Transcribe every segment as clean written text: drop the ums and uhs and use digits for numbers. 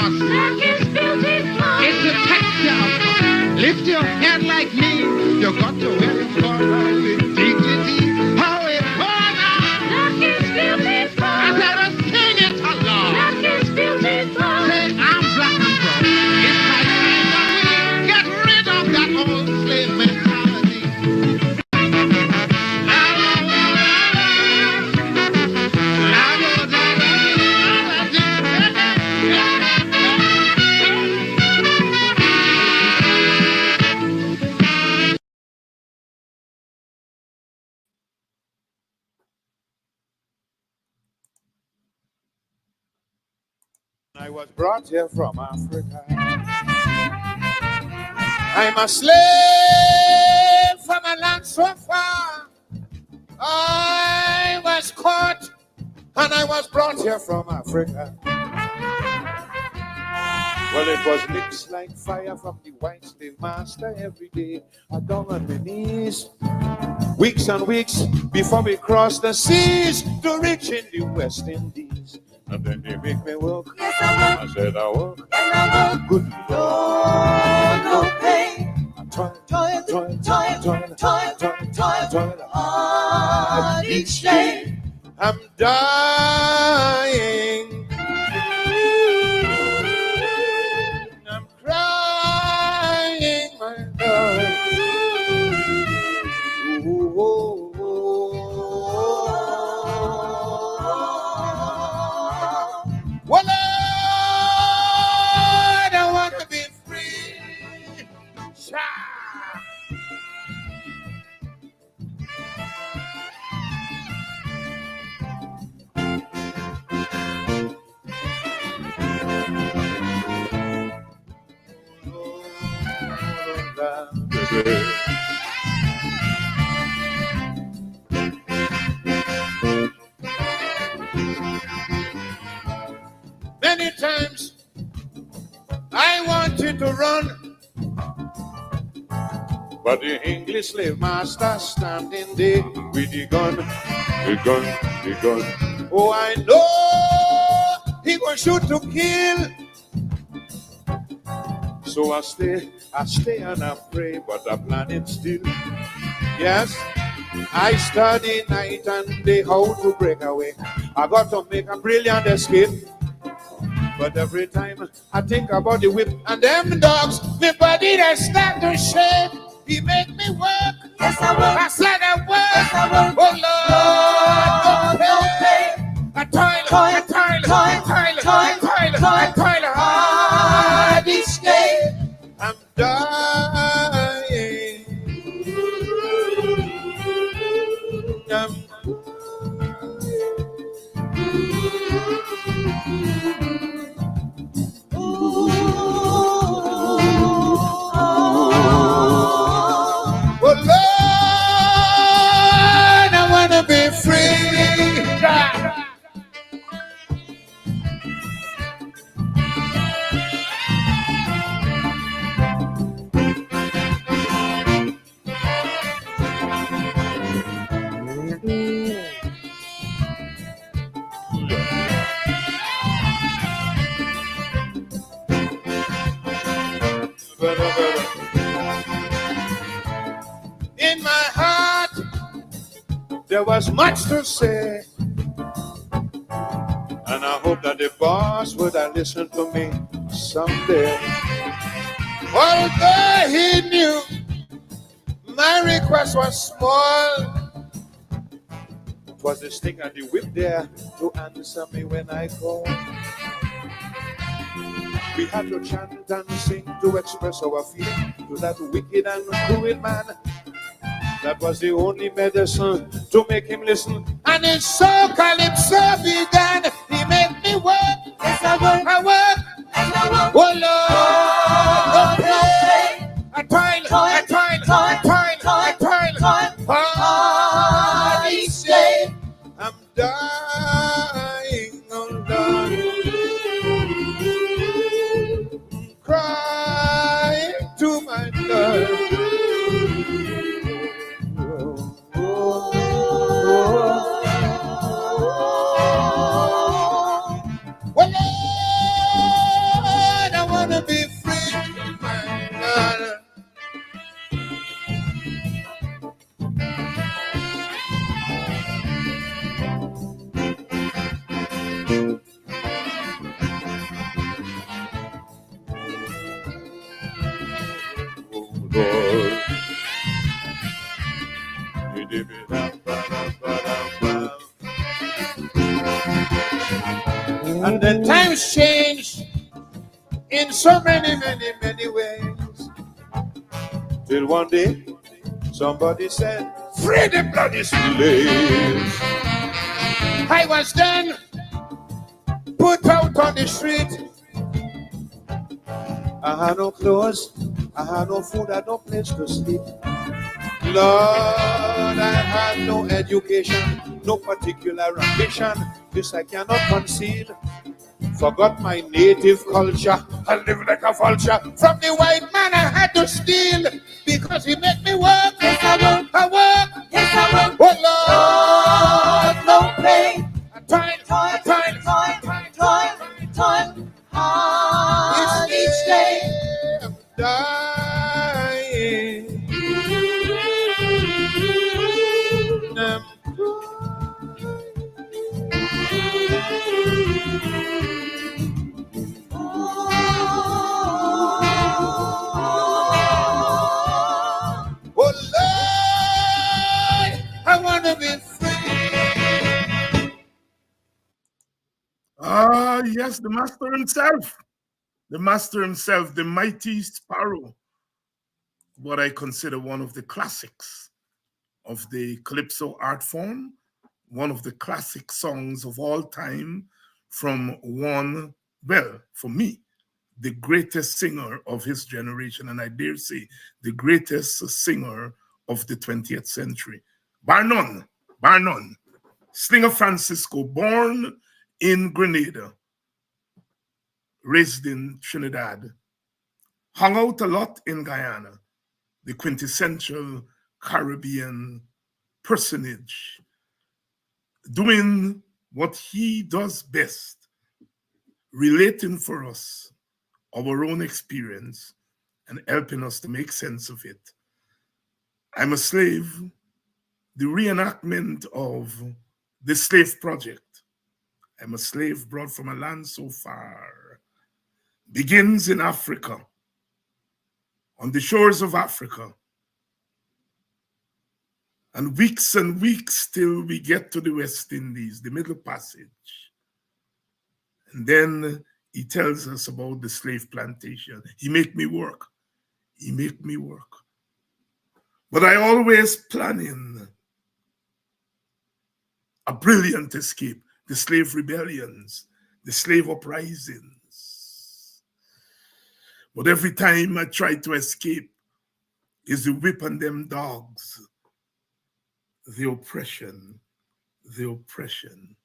It's the texture of fun. Lift your head like me. You got to wear your fun with dignity. How it fun. I said, sing it along. Say, I'm black and brown. It's high time that we get rid of that old slave mentality. I was brought here from Africa. I'm a slave from a land so far. I was caught and I was brought here from Africa. Well, it was lips like fire from the white slave master every day. I down on my knees, weeks and weeks before we crossed the seas to reach in the West Indies. And then they make me work. Yes, I work. I said I work. And I work. Good Lord, no pay. I toil, hard each day. I'm dying. I'm crying, my God. Ooh, oh, oh. Well, Lord, I want to be free. Many times I wanted to run, but the English slave master standing there with the gun. Oh, I know he gonna shoot to kill. So I stay and I pray, but I plan it still. Yes, I study night and day how to break away. I got to make a brilliant escape. But every time I think about the whip and them dogs, my body they start to shake. He make me work. Yes, I work. I said I work. Yes, I work. Oh Lord, don't pay. I toil hard each day. I'm dying. Oh Lord, I want to be free. In my heart, there was much to say, and I hope that the boss would have listened to me someday. Although he knew my request was small, it was the sting and the whip there to answer me when I called. We had to chant and sing to express our feeling to that wicked and cruel man. That was the only medicine to make him listen. And it's so calypso began. He made me work. Yes, I work. I work. And I work. Oh Lord, no pay. I toil. Hard each day. I'm dying, oh Lord. Crying to my God. Well, And then times change in so many, many, many ways. Till one day, somebody said, free the bloody slaves. I was then put out on the street. I had no clothes, I had no food, I had no place to sleep. Lord, I had no education, no particular ambition. This I cannot conceal. Forgot my native culture. I live like a vulture. From the white man I had to steal because he made me work. Yes, I work. I work. Yes, I work. Oh Lord, no play. Lord, Toil, hard each day. I'm dying. Oh Lord, I want to be free. Yes, the master himself. The master himself, the mighty sparrow. What I consider one of the classics of the calypso art form, one of the classic songs of all time from one, well, for me, the greatest singer of his generation, and I dare say the greatest singer of the 20th century. Bar none, bar none. Slinger Francisco, born in Grenada, raised in Trinidad, hung out a lot in Guyana, the quintessential Caribbean personage, doing what he does best, relating for us our own experience and helping us to make sense of it. I'm a Slave, the reenactment of the slave project. I'm a slave brought from a land so far, begins in Africa, on the shores of Africa, and weeks till we get to the West Indies, the Middle Passage. And then he tells us about the slave plantation. He make me work. He make me work. But I always planning a brilliant escape, the slave rebellions, the slave uprisings. But every time I try to escape, is the whip on them dogs, the oppression, the oppression.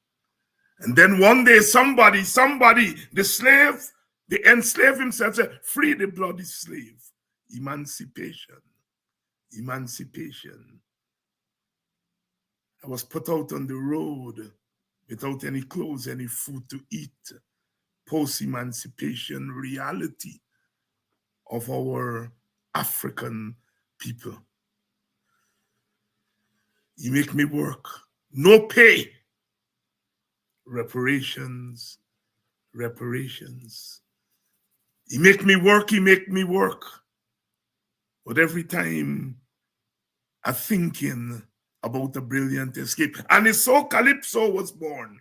And then one day somebody, the slave, the enslaved himself said, free the bloody slave. Emancipation, emancipation. I was put out on the road without any clothes, any food to eat. Post-emancipation reality of our African people. You make me work. No pay. Reparations, reparations. He make me work, he make me work. But every time I'm thinking about a brilliant escape. And it's so Calypso was born.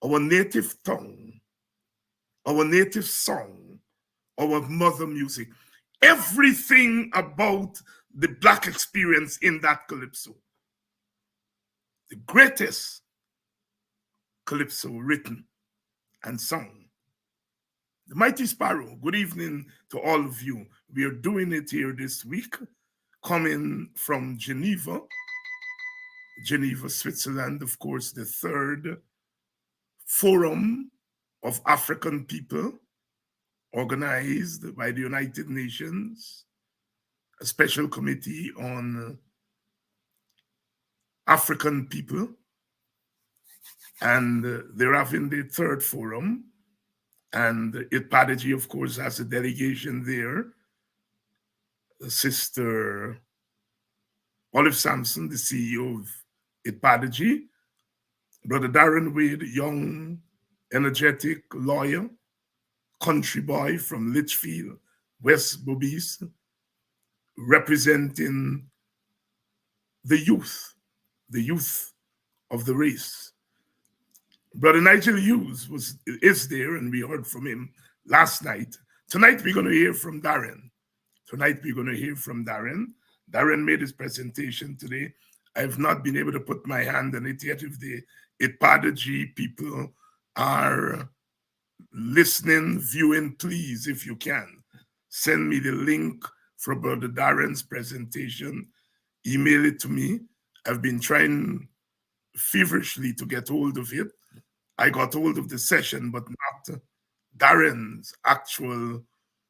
Our native tongue, our native song, our mother music. Everything about the Black experience in that Calypso. The greatest Calypso written and sung. The Mighty Sparrow, good evening to all of you. We are doing it here this week, coming from Geneva, Switzerland, of course, the third Forum of African People, organized by the United Nations, a special committee on African people. And they're having the third forum. And IPADG, of course, has a delegation there. Sister Olive Sampson, the CEO of IPADG. Brother Darren Wade, young, energetic lawyer, country boy from Litchfield, West Bobis, representing the youth the youth of the race. Brother Nigel Hughes is there, and we heard from him last night. Tonight we're going to hear from Darren. Darren made his presentation today. I have not been able to put my hand on it yet. If the IPADG people are listening, viewing, please, if you can, send me the link for Brother Darren's presentation. Email it to me. I've been trying feverishly to get hold of it. I got hold of the session, but not Darren's actual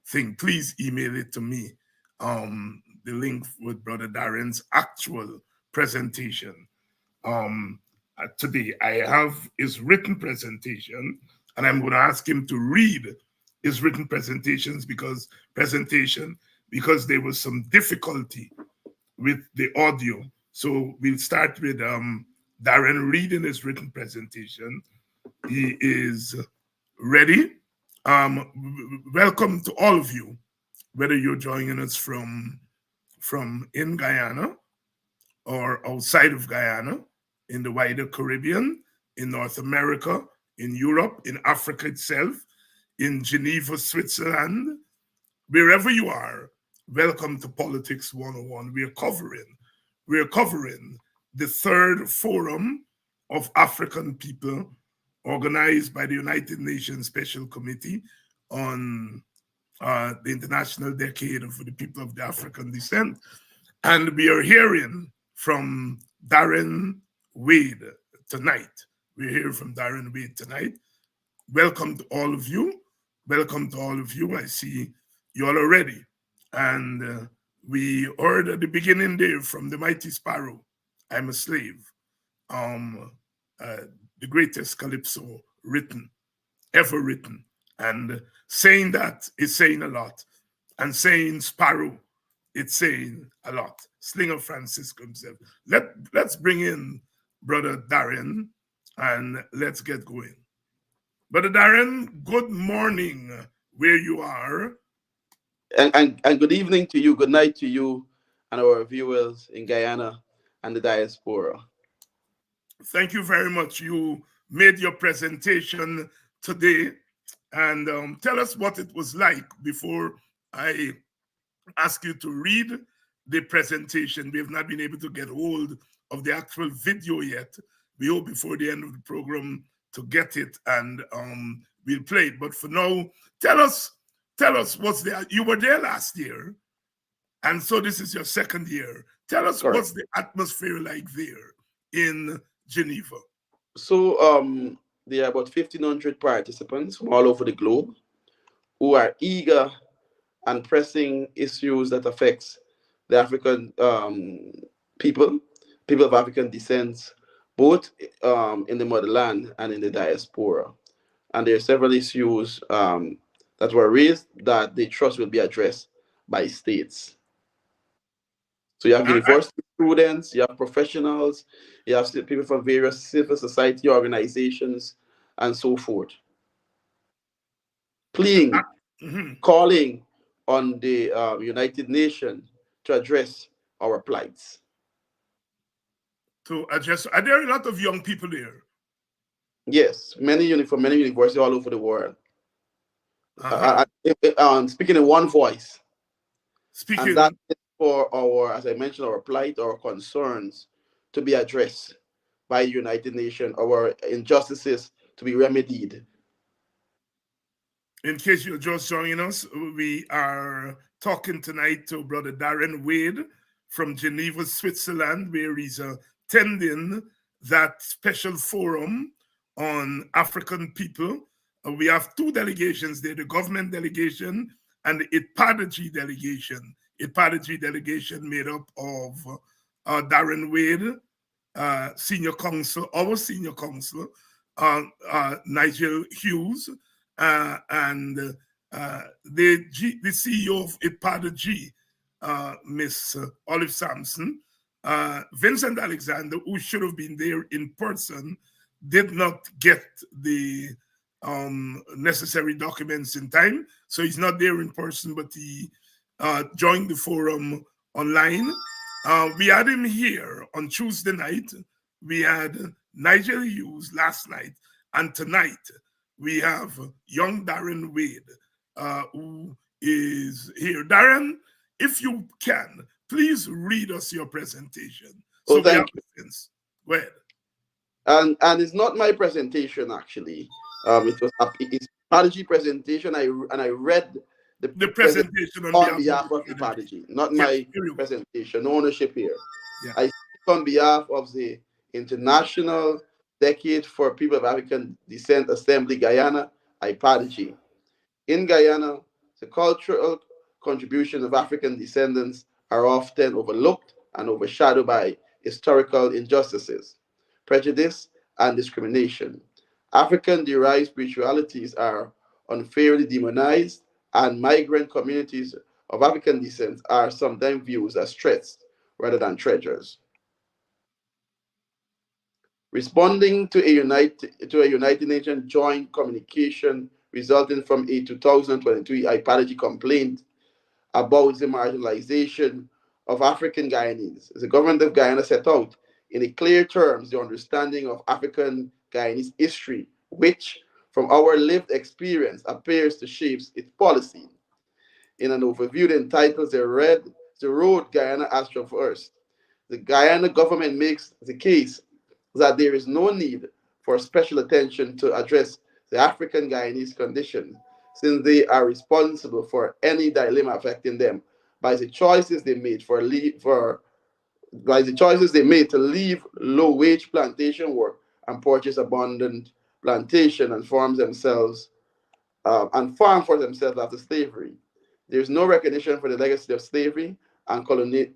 thing. Please email it to me. The link with Brother Darren's actual presentation. Today I have his written presentation, and I'm going to ask him to read his written presentations because there was some difficulty with the audio. So we'll start with Darren reading his written presentation. He is ready. Welcome to all of you, whether you're joining us from in Guyana or outside of Guyana, in the wider Caribbean, in North America, in Europe, in Africa itself, in Geneva, Switzerland, wherever you are. Welcome to Politics 101. We're covering the third forum of African people organized by the United Nations Special Committee on the International Decade for the People of the African Descent. And we are hearing from Darren Wade tonight. We're hearing from Darren Wade tonight. Welcome to all of you. I see you all are ready. And we heard at the beginning there from the Mighty Sparrow, I'm a Slave. The greatest calypso ever written. And saying that is saying a lot. And saying Sparrow, it's saying a lot. Slinger Francisco himself. Let's bring in Brother Darren and let's get going. Brother Darren, good morning where you are. And good evening to you, good night to you and our viewers in Guyana and the diaspora. Thank you very much. You made your presentation today, and tell us what it was like before I ask you to read the presentation. We have not been able to get hold of the actual video yet. We hope before the end of the program to get it, and we'll play it. But for now, tell us what's there. You were there last year, and so this is your second year. Tell us Correct. What's the atmosphere like there in Geneva. So there are about 1,500 participants from all over the globe who are eager and pressing issues that affects the African people of African descent, both in the motherland and in the diaspora. And there are several issues that were raised that they trust will be addressed by states. So you have university students, you have professionals, you have people from various civil society organizations, and so forth. Pleading, calling on the United Nations to address our plights. Are there a lot of young people there? Yes, from many universities all over the world. Speaking in one voice. And that is for our, as I mentioned, our plight, our concerns to be addressed by the United Nations, our injustices to be remedied. In case you're just joining us, we are talking tonight to Brother Darren Wade from Geneva, Switzerland, where he's attending that special forum on African people. We have two delegations there, the government delegation and the IPADG delegation. IPADG delegation made up of Darren Wade, our senior counsel, Nigel Hughes, and the CEO of IPADG, Miss Olive Sampson, Vincent Alexander, who should have been there in person, did not get the necessary documents in time, so he's not there in person, but he joined the forum online. We had him here on Tuesday night we had Nigeria Youth last night, and tonight we have young Darren Wade, who is here. Darren, if you can, please read us your presentation. Oh, So we have thank you. a sense. Go ahead. And it's not my presentation actually. It's Prodigy presentation. I read the The presentation presentation on of behalf of the academy. Prodigy, not Yes, my very well. presentation. No ownership here. Yeah. I speak on behalf of the International Decade for People of African Descent Assembly Guyana, IPADG. In Guyana, the cultural contributions of African descendants are often overlooked and overshadowed by historical injustices, prejudice, and discrimination. African derived spiritualities are unfairly demonized, and migrant communities of African descent are sometimes viewed as threats rather than treasures. Responding to a United Nations joint communication resulting from a 2023 IPALOGY complaint about the marginalization of African Guyanese, the government of Guyana set out in a clear terms the understanding of African Guyanese history, which, from our lived experience, appears to shape its policy. In an overview entitled The Road Guyana has traversed, the Guyana government makes the case that there is no need for special attention to address the African Guyanese condition, since they are responsible for any dilemma affecting them by the choices they made by the choices they made to leave low-wage plantation work and purchase abundant plantation and farm for themselves after slavery. There is no recognition for the legacy of slavery and colonialism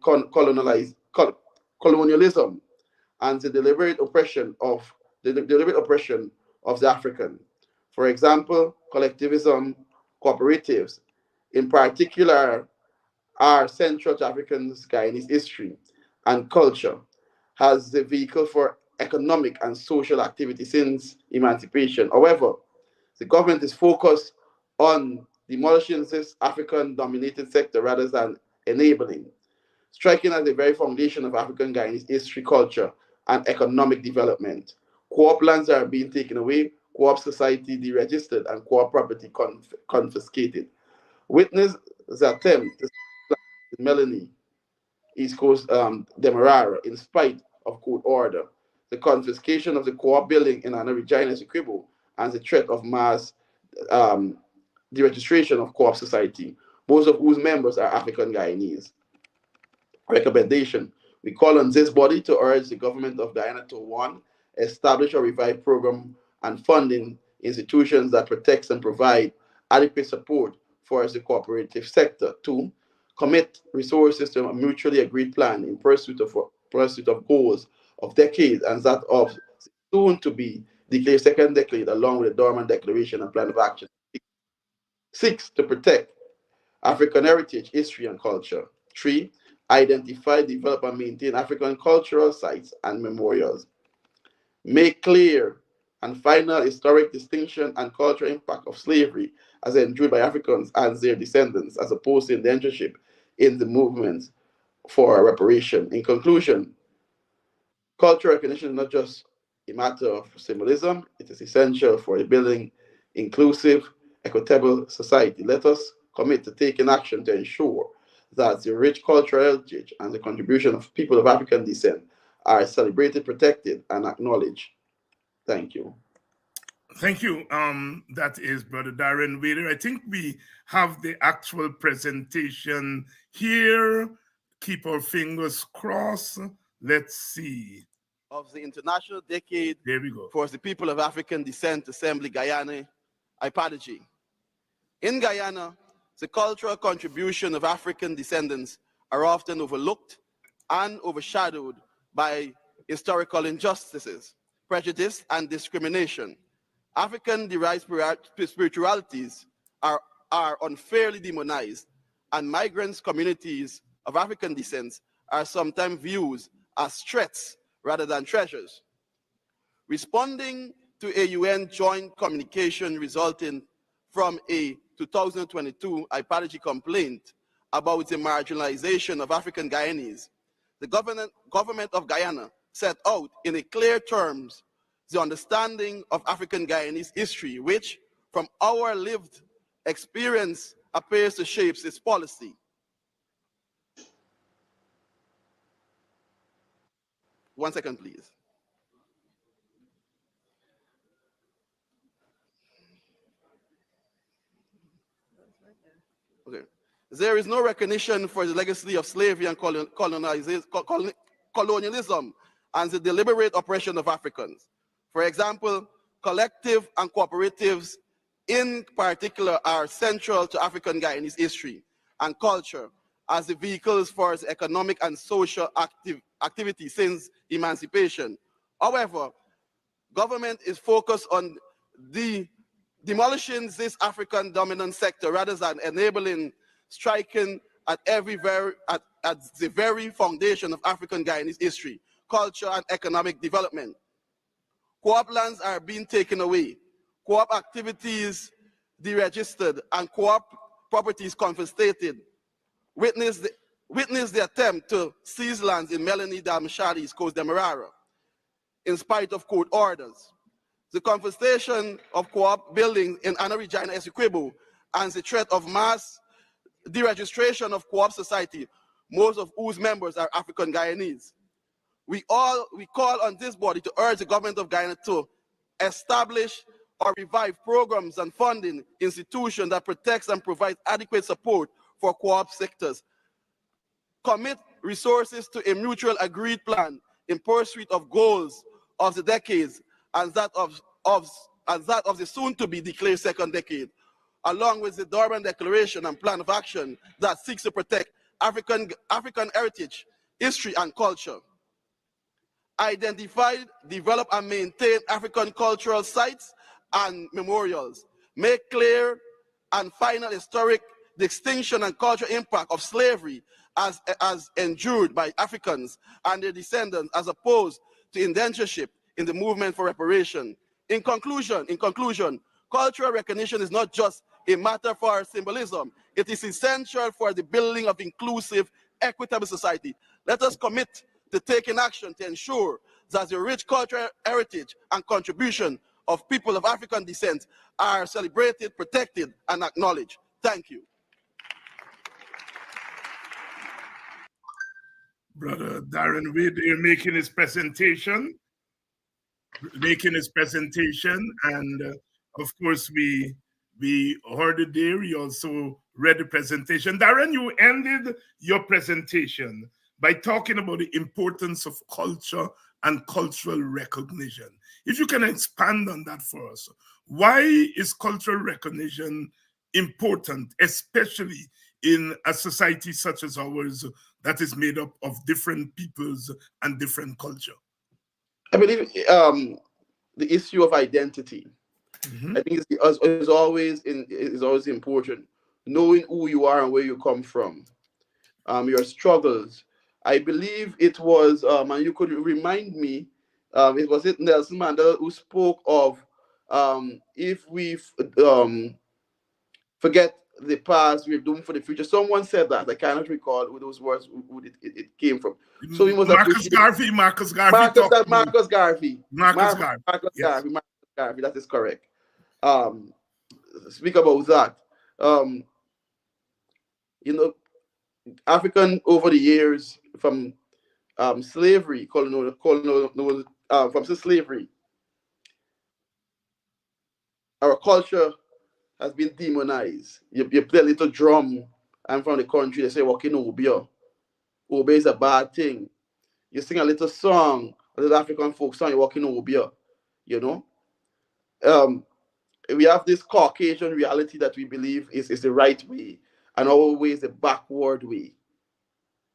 and the deliberate oppression of the African. For example, collectivism, cooperatives, in particular, are central to Africans' Guyanese history and culture, as the vehicle for economic and social activity since emancipation. However, the government is focused on demolishing this African dominated sector rather than enabling, striking at the very foundation of African Guyanese history, culture, and economic development. Co-op lands are being taken away, co-op society deregistered, and co-op property confiscated. Witness the attempt to Melanie, East Coast Demerara, in spite of court order, the confiscation of the co-op building in Anna Regina Equibo, and the threat of mass um, deregistration of co-op society, most of whose members are African Guyanese. Recommendation. We call on this body to urge the government of Guyana to, one, establish or revive program and funding institutions that protects and provide adequate support for the cooperative sector. Two, commit resources to a mutually agreed plan in pursuit of goals of decades and that of soon to be declared second decade along with the dormant declaration and plan of action. Six, to protect African heritage, history, and culture. Three, identify, develop, and maintain African cultural sites and memorials. Make clear and final historic distinction and cultural impact of slavery as endured by Africans and their descendants, as opposed to indentureship in the movement for reparation. In conclusion, cultural recognition is not just a matter of symbolism, it is essential for a building inclusive, equitable society. Let us commit to taking action to ensure that the rich cultural heritage and the contribution of people of African descent are celebrated, protected, and acknowledged. Thank you. Thank you. That is Brother Darren Wade. I think we have the actual presentation here. Keep our fingers crossed. Let's see. Of the International Decade There we go. for the People of African Descent Assembly Guyana, IPADG. In Guyana, the cultural contribution of African descendants are often overlooked and overshadowed by historical injustices, prejudice, and discrimination. African-derived spiritualities are unfairly demonized, and migrants communities of African descent are sometimes viewed as threats rather than treasures. Responding to a UN joint communication resulting from a 2022 IPADG complaint about the marginalization of African Guyanese, the government of Guyana set out in a clear terms the understanding of African Guyanese history, which, from our lived experience, appears to shape its policy. One second, please. Okay. There is no recognition for the legacy of slavery and colonialism and the deliberate oppression of Africans. For example, collective and cooperatives in particular are central to African Guyanese history and culture as the vehicles for its economic and social activity since emancipation. However, government is focused on demolishing this African dominant sector rather than enabling striking at the very foundation of African Guyanese history, culture, and economic development. Co-op lands are being taken away, co-op activities deregistered, and co-op properties confiscated. Witness the attempt to seize lands in Melanie Damshali's Coast Demerara, in spite of court orders. The confiscation of co-op buildings in Anna Regina Essequibo and the threat of mass deregistration of co-op society, most of whose members are African Guyanese. We call on this body to urge the government of Guyana to establish or revive programs and funding institutions that protects and provides adequate support for co-op sectors. Commit resources to a mutual agreed plan in pursuit of goals of the decades and that of the soon-to-be declared second decade, along with the Durban Declaration and Plan of Action that seeks to protect African heritage, history, and culture. Identify, develop, and maintain African cultural sites and memorials. Make clear and final historic distinction and cultural impact of slavery as endured by Africans and their descendants, as opposed to indentureship in the movement for reparation. In conclusion, cultural recognition is not just a matter for symbolism. It is essential for the building of inclusive, equitable society. Let us commit to taking action to ensure that the rich cultural heritage and contribution of people of African descent are celebrated, protected, and acknowledged. Thank you. Brother Darren Wade here making his presentation, and of course we heard it there. We also read the presentation. Darren, you ended your presentation by talking about the importance of culture and cultural recognition. If you can expand on that for us, why is cultural recognition important, especially in a society such as ours that is made up of different peoples and different culture? I believe the issue of identity, I think is always important. Knowing who you are and where you come from, your struggles. I believe it was, and you could remind me, it was Nelson Mandela who spoke of if we forget the past, we're doomed for the future. Someone said that. I cannot recall who those words who it came from. So we must Marcus Garvey. Marcus Garvey. That is correct. Speak about that. African over the years from slavery, from slavery, our culture has been demonized. You play a little drum. I'm from the country. They say, "Walking Obia." Obia is a bad thing. You sing a little song, a little African folk song. You're walking Obia. We have this Caucasian reality that we believe is the right way, and our way is the backward way.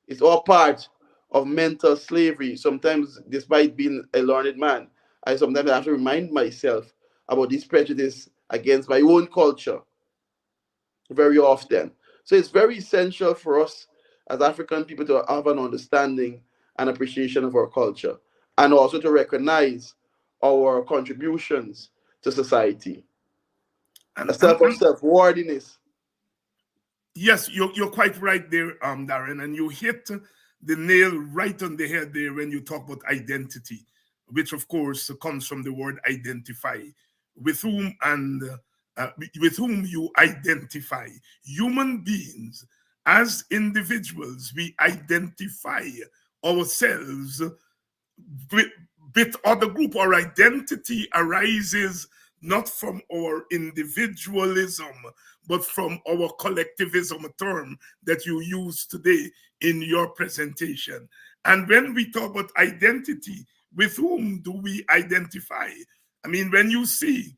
It's all part of mental slavery. Sometimes, despite being a learned man, I sometimes have to remind myself about this prejudice against my own culture very often. So it's very essential for us as African people to have an understanding and appreciation of our culture, and also to recognize our contributions to society. A sense of self-worthiness. Yes, you're quite right there, Darren, and you hit the nail right on the head there when you talk about identity, which of course comes from the word identify, with whom and with whom you identify. Human beings, as individuals, we identify ourselves with, with other group. Our identity arises not from our individualism, but from our collectivism, a term that you use today in your presentation. And when we talk about identity, with whom do we identify? I mean, when you see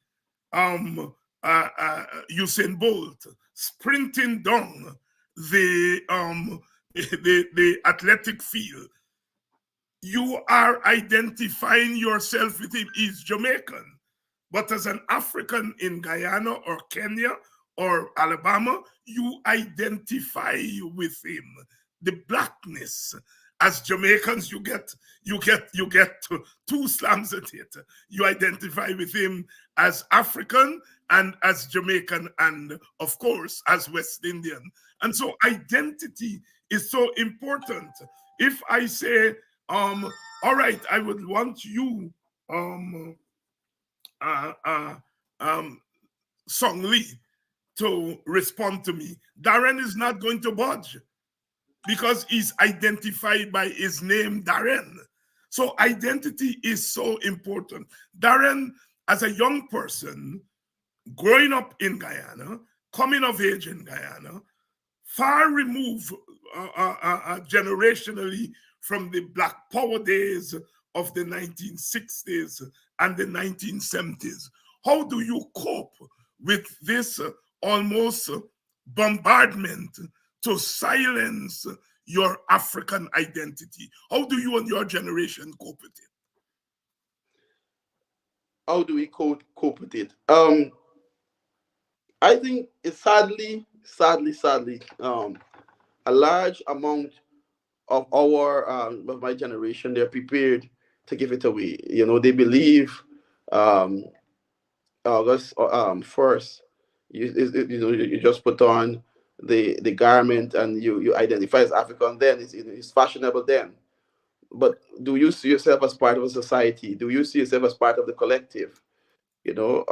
Usain Bolt sprinting down the the athletic field, you are identifying yourself with him. He's Jamaican. But as an African in Guyana or Kenya or Alabama, you identify with him. The blackness. As Jamaicans, you get two slams at it. You identify with him as African and as Jamaican and of course as West Indian. And so identity is so important. If I say, all right, I would want you, Song Lee, to respond to me. Darren is not going to budge because he's identified by his name, Darren. So identity is so important. Darren, as a young person, growing up in Guyana, coming of age in Guyana, far removed generationally from the Black Power days of the 1960s and the 1970s. How do you cope with this almost bombardment to silence your African identity? How do you and your generation cope with it? How do we cope with it? I think it's sadly, a large amount of of my generation, they're prepared to give it away. You know, they believe August 1st, you just put on the garment and you identify as African. Then it's fashionable then. But do you see yourself as part of a society? Do you see yourself as part of the collective? You know,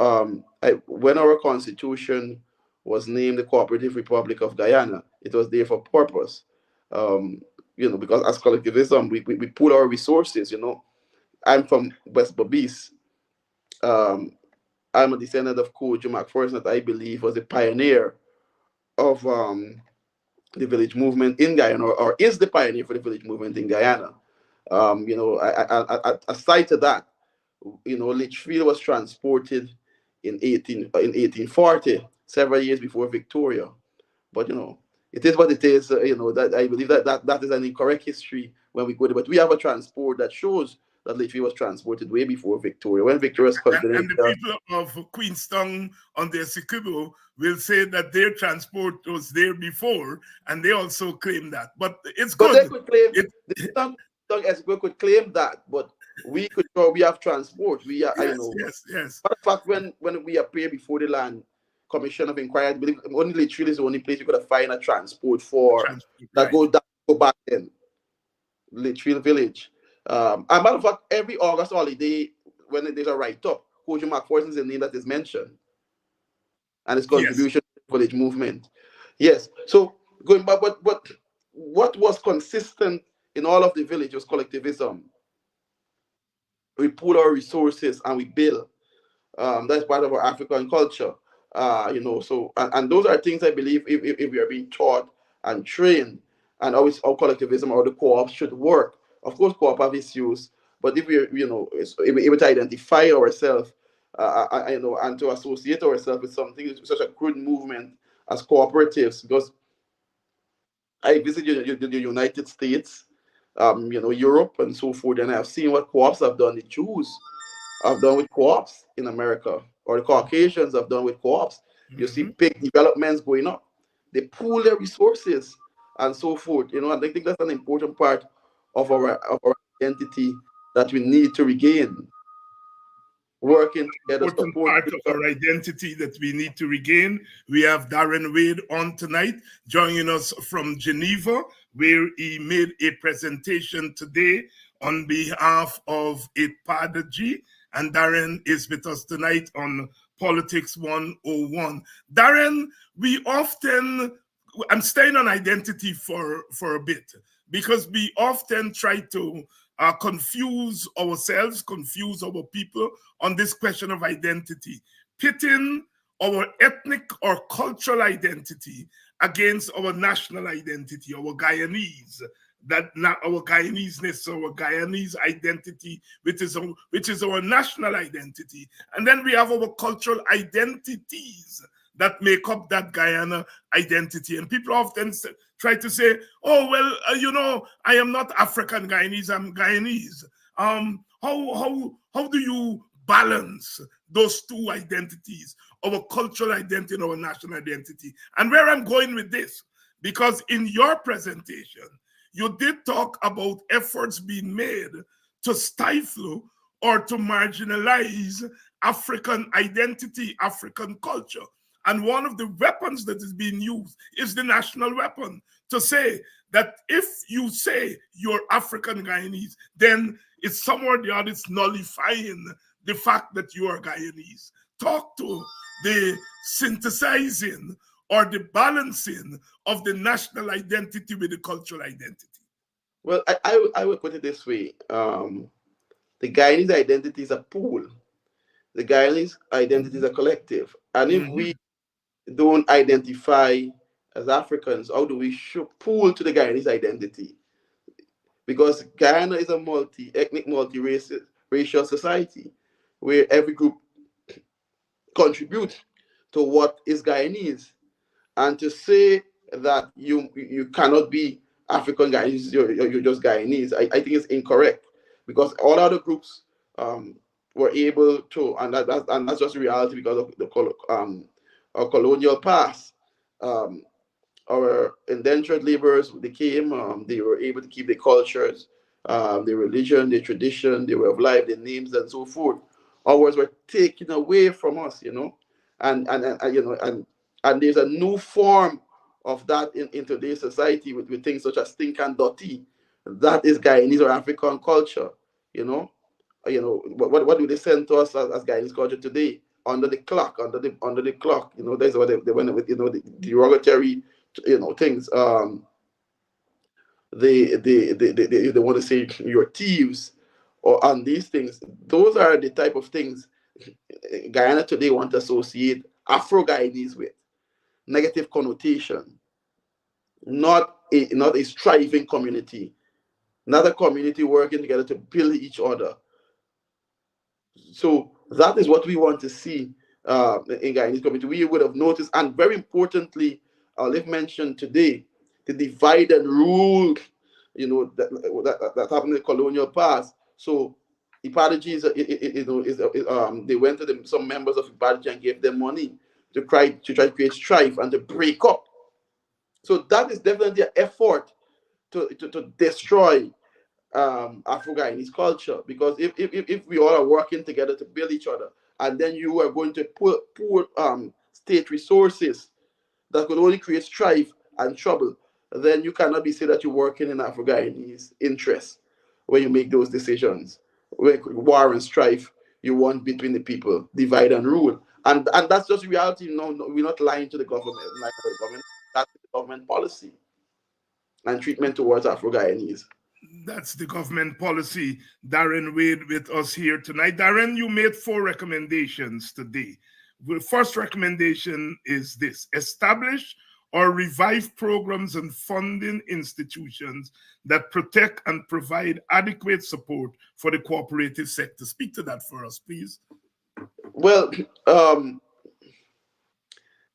when our constitution was named the Cooperative Republic of Guyana, it was there for purpose. Um, you know, because as collectivism, we pool our resources. You know, I'm from West Babis. Um, I'm a descendant of Kojo McPherson, that I believe was a pioneer of the village movement in Guyana, or is the pioneer for the village movement in Guyana. You know, aside to that, you know, Litchfield was transported in 1840, several years before Victoria. But you know, it is what it is. You know, that I believe that is an incorrect history when we go there. But we have a transport that shows that Litchfield was transported way before Victoria. When Victoria's And the people of Queenstown on their Sikibo will say that their transport was there before, and they also claim that. But it's good. But they could claim we could claim that, but we have transport. We are, yes, you know. Yes. Matter of fact, when we appear before the Land Commission of Inquiry, I believe only Litchfield is the only place you could find a transport for that right. go back then. Litchfield Village. And matter of fact, every August holiday, when there's a write-up, Kojo McPherson is the name that is mentioned, and his contribution to the village movement. Yes. So going back, but what was consistent in all of the village was collectivism. We pool our resources and we build. That's part of our African culture. You know, so and those are things I believe if we are being taught and trained, and always how collectivism or the co-op should work. Of course, co-op have issues, but if we're, you know, if we're able to identify ourselves, you know, and to associate ourselves with something, such a crude movement as cooperatives, because I visited the United States, you know, Europe and so forth, and I've seen what co-ops have done. The Jews have done with co-ops in America, or the Caucasians have done with co-ops. You see big developments going up. They pool their resources and so forth. You know, and I think that's an important part of our identity that we need to regain. Working together, Important support. part of our identity that we need to regain. We have Darren Wade on tonight, joining us from Geneva, where he made a presentation today on behalf of IPADG, and Darren is with us tonight on Politics 101. Darren, I'm staying on identity for a bit, because we often try to confuse ourselves, confuse our people on this question of identity, pitting our ethnic or cultural identity against our national identity, our Guyanese, that not our Guyanese-ness, our Guyanese identity, which is our national identity. And then we have our cultural identities that make up that Guyana identity. And people often try to say, oh, well, I am not African Guyanese, I'm Guyanese. How do you balance those two identities, our cultural identity and our national identity? And where I'm going with this, because in your presentation, you did talk about efforts being made to stifle or to marginalize African identity, African culture. And one of the weapons that is being used is the national weapon, to say that if you say you're African Guyanese, then it's somewhere the other, it's nullifying the fact that you are Guyanese. Talk to the synthesizing or the balancing of the national identity with the cultural identity. Well, I would put it this way. The Guyanese identity is a pool. The Guyanese identity is a collective. And if we don't identify as Africans, how do we pool to the Guyanese identity? Because Guyana is a multi-ethnic, multi-racial society where every group contributes to what is Guyanese. And to say that you cannot be African Guyanese, you're just Guyanese, I think it's incorrect, because all other groups were able to, and that's just reality because of the our colonial past. Our indentured laborers, they came, they were able to keep their cultures, their religion, their tradition, their way of life, their names, and so forth. Ours were taken away from us, and there's a new form of that in today's society with things such as stink and dirty. That is Guyanese or African culture, What do they send to us as Guyanese culture today? Under the clock, under the clock. That's what they went with. The derogatory, things. They want to say you're thieves, or on these things. Those are the type of things Guyana today want to associate Afro Guyanese with. Negative connotation. Not a striving community. Not a community working together to build each other. So that is what we want to see in Guyanese community. We would have noticed, and very importantly, Liv mentioned today, the divide and rule, that happened in the colonial past. So IPADG they went to some members of IPADG and gave them money to try to create strife and to break up. So that is definitely an effort to destroy Afro-Guyanese culture, because if we all are working together to build each other, and then you are going to pour state resources that could only create strife and trouble, then you cannot be said that you're working in Afro-Guyanese interests when you make those decisions. When war and strife you want between the people, divide and rule, and that's just reality. No, we're not lying to the government. That's the government policy and treatment towards Afro-Guyanese. That's the government policy. Darren Wade with us here tonight. Darren, you made 4 recommendations today. The first recommendation is this: establish or revive programs and funding institutions that protect and provide adequate support for the cooperative sector. Speak to that for us, please. Well,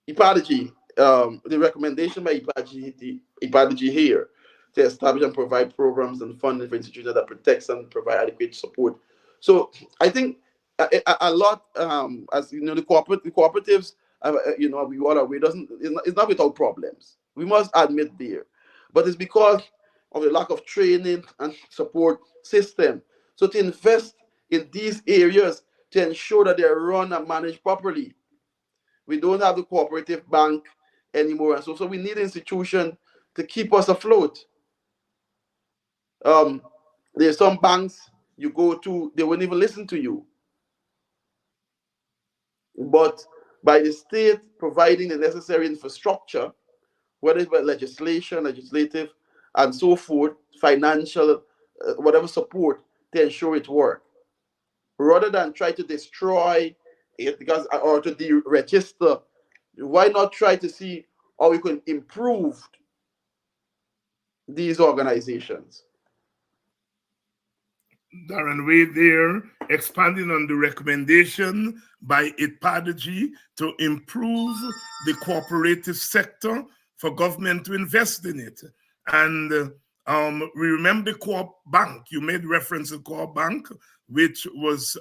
IPADG, the recommendation by IPADG here, to establish and provide programs and funding for institutions that protects and provide adequate support. So I think a lot, as you know, the cooperatives, we all are aware, it's not without problems. We must admit there, but it's because of the lack of training and support system. So to invest in these areas to ensure that they're run and managed properly. We don't have the cooperative bank anymore, and so we need an institution to keep us afloat. There's some banks you go to, they won't even listen to you. But by the state providing the necessary infrastructure, whether it's by legislation, legislative, and so forth, financial, whatever support to ensure it works, rather than try to destroy it because or to deregister, why not try to see how we can improve these organizations? Darren Wade there, expanding on the recommendation by IPADG to improve the cooperative sector for government to invest in it. And we remember the Co-op Bank. You made reference to Co-op Bank, which was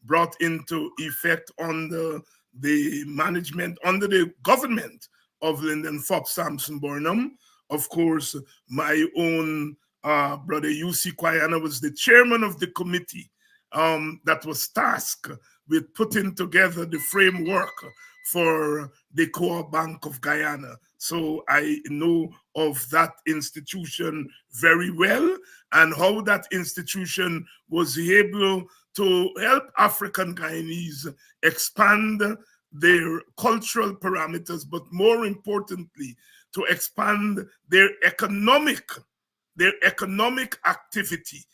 brought into effect under the management, under the government of Lyndon Fox Sampson Burnham. Of course, my own Brother U.C. Kwayana was the chairman of the committee that was tasked with putting together the framework for the Co-op Bank of Guyana. So I know of that institution very well and how that institution was able to help African Guyanese expand their cultural parameters, but more importantly, to expand their economic activity.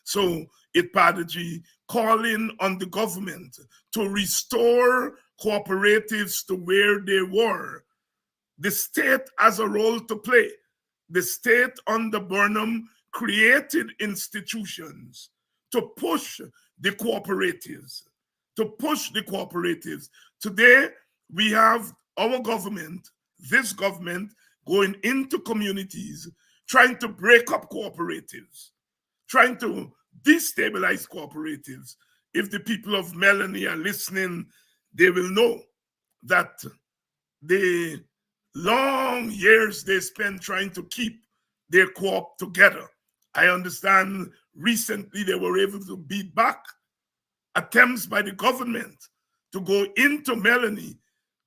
So IPADG calling on the government to restore cooperatives to where they were. The state has a role to play. The state under Burnham created institutions to push the cooperatives. Today, we have our government, this government, going into communities, trying to break up cooperatives, trying to destabilize cooperatives. If the people of Melanie are listening, they will know that the long years they spent trying to keep their co-op together. I understand recently they were able to beat back attempts by the government to go into Melanie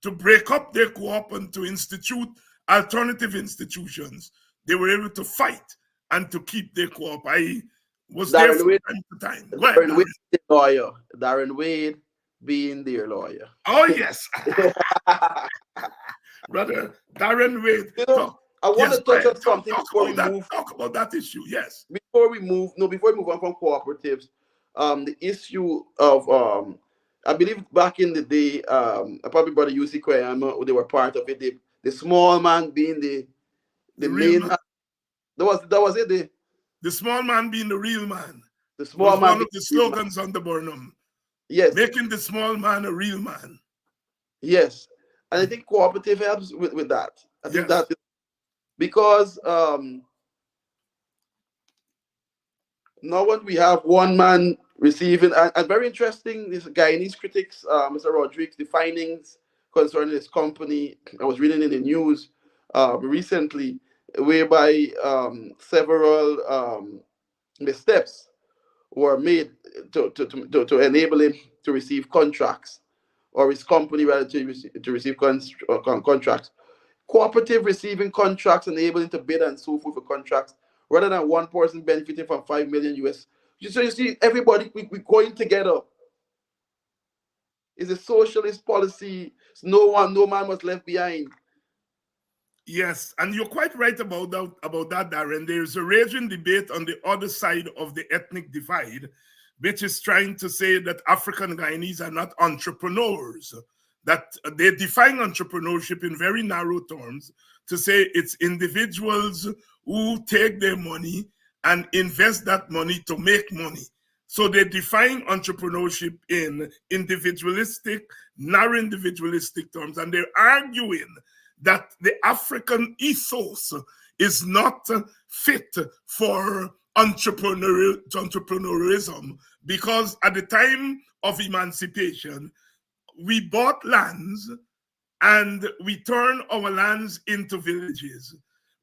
to break up their co-op and to institute alternative institutions. They were able to fight and to keep their co-op. I was there from time to time. Go ahead, Darren Wade, the lawyer. Darren Wade being their lawyer. Oh, yes. Brother Darren Wade. You know, I want to touch on something before we move. Talk about that issue, yes. Before we move on from cooperatives, the issue of I believe back in the day, probably Brother U.C. Kwayama, they were part of it. The small man being the main man. That was it. The small man being the real man. The small man. One of the slogans on the Burnham. Yes. Making the small man a real man. Yes. And I think cooperative helps with that. I think that because now when we have one man receiving, and very interesting, this Guyanese critics, Mr. Rodriguez, the findings concerning this company, I was reading in the news recently, whereby several missteps were made to enable him to receive contracts, or his company rather to receive contracts. Cooperative receiving contracts, enabling to bid and so forth for contracts, rather than one person benefiting from 5 million US. So you see, everybody we going together. It's a socialist policy. No man was left behind. Yes, and you're quite right about that, Darren. There's a raging debate on the other side of the ethnic divide, which is trying to say that African Guyanese are not entrepreneurs, that they define entrepreneurship in very narrow terms to say it's individuals who take their money and invest that money to make money. So they define entrepreneurship in individualistic, narrow individualistic terms, and they're arguing that the African ethos is not fit for entrepreneurialism, because at the time of emancipation, we bought lands and we turned our lands into villages,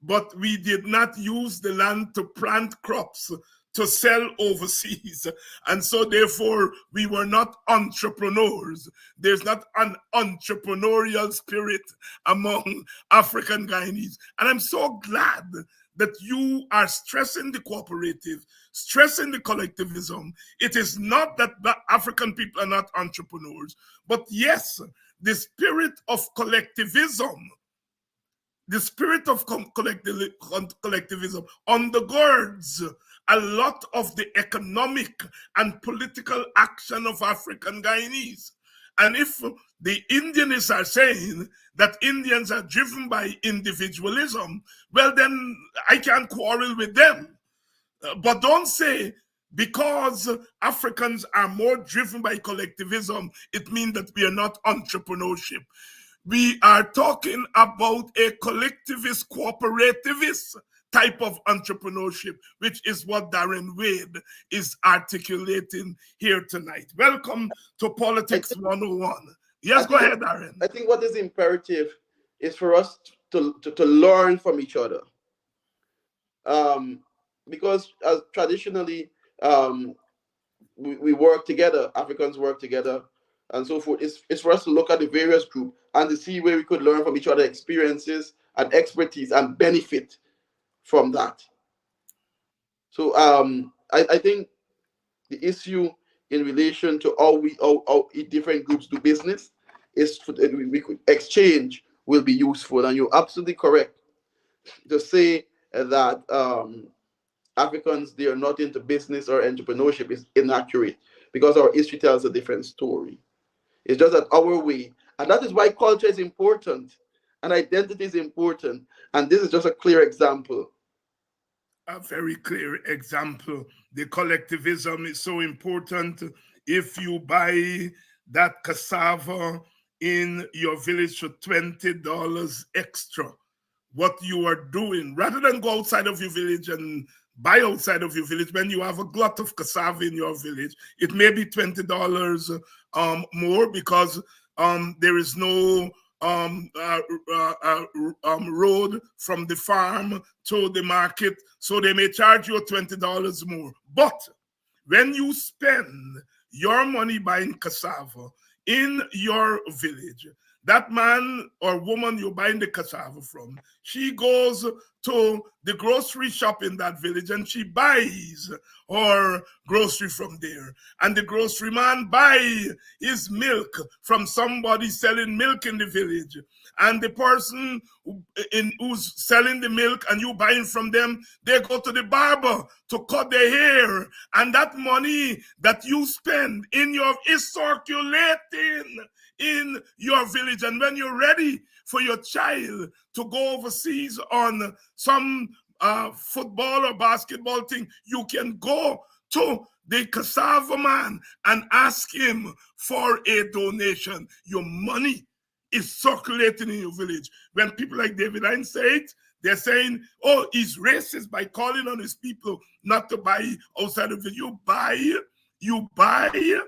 but we did not use the land to plant crops to sell overseas. And so therefore, we were not entrepreneurs. There's not an entrepreneurial spirit among African Guyanese. And I'm so glad that you are stressing the cooperative, stressing the collectivism. It is not that the African people are not entrepreneurs, but yes, the spirit of collectivism, the spirit of collectivism undergirds a lot of the economic and political action of African Guyanese. And if the Indianists are saying that Indians are driven by individualism, well, then I can't quarrel with them. But don't say because Africans are more driven by collectivism, it means that we are not entrepreneurship. We are talking about a collectivist, cooperativist type of entrepreneurship, which is what Darren Wade is articulating here tonight. Welcome to Politics 101. Yes, go ahead, Darren. I think what is imperative is for us to learn from each other. Because traditionally, we work together, Africans work together, and so forth. It's for us to look at the various groups and to see where we could learn from each other's experiences and expertise and benefit from that. So I think the issue in relation to how different groups do business is we could exchange will be useful, and you're absolutely correct to say that Africans, they are not into business or entrepreneurship is inaccurate, because our history tells a different story. It's just that our way, and that is why culture is important and identity is important. And this is just a clear example. A very clear example. The collectivism is so important. If you buy that cassava in your village for $20 extra, what you are doing, rather than go outside of your village and buy outside of your village, when you have a glut of cassava in your village, it may be $20 more, because there is no road from the farm to the market, so they may charge you $20 more. But when you spend your money buying cassava in your village, that man or woman you're buying the cassava from, she goes to the grocery shop in that village and she buys her grocery from there. And the grocery man buys his milk from somebody selling milk in the village. And the person who's selling the milk and you buying from them, they go to the barber to cut their hair. And that money that you spend is circulating in your village. And when you're ready for your child to go overseas on some football or basketball thing, you can go to the cassava man and ask him for a donation. Your money is circulating in your village. When people like David Hine say it, they're saying, oh, he's racist by calling on his people not to buy outside of it. You buy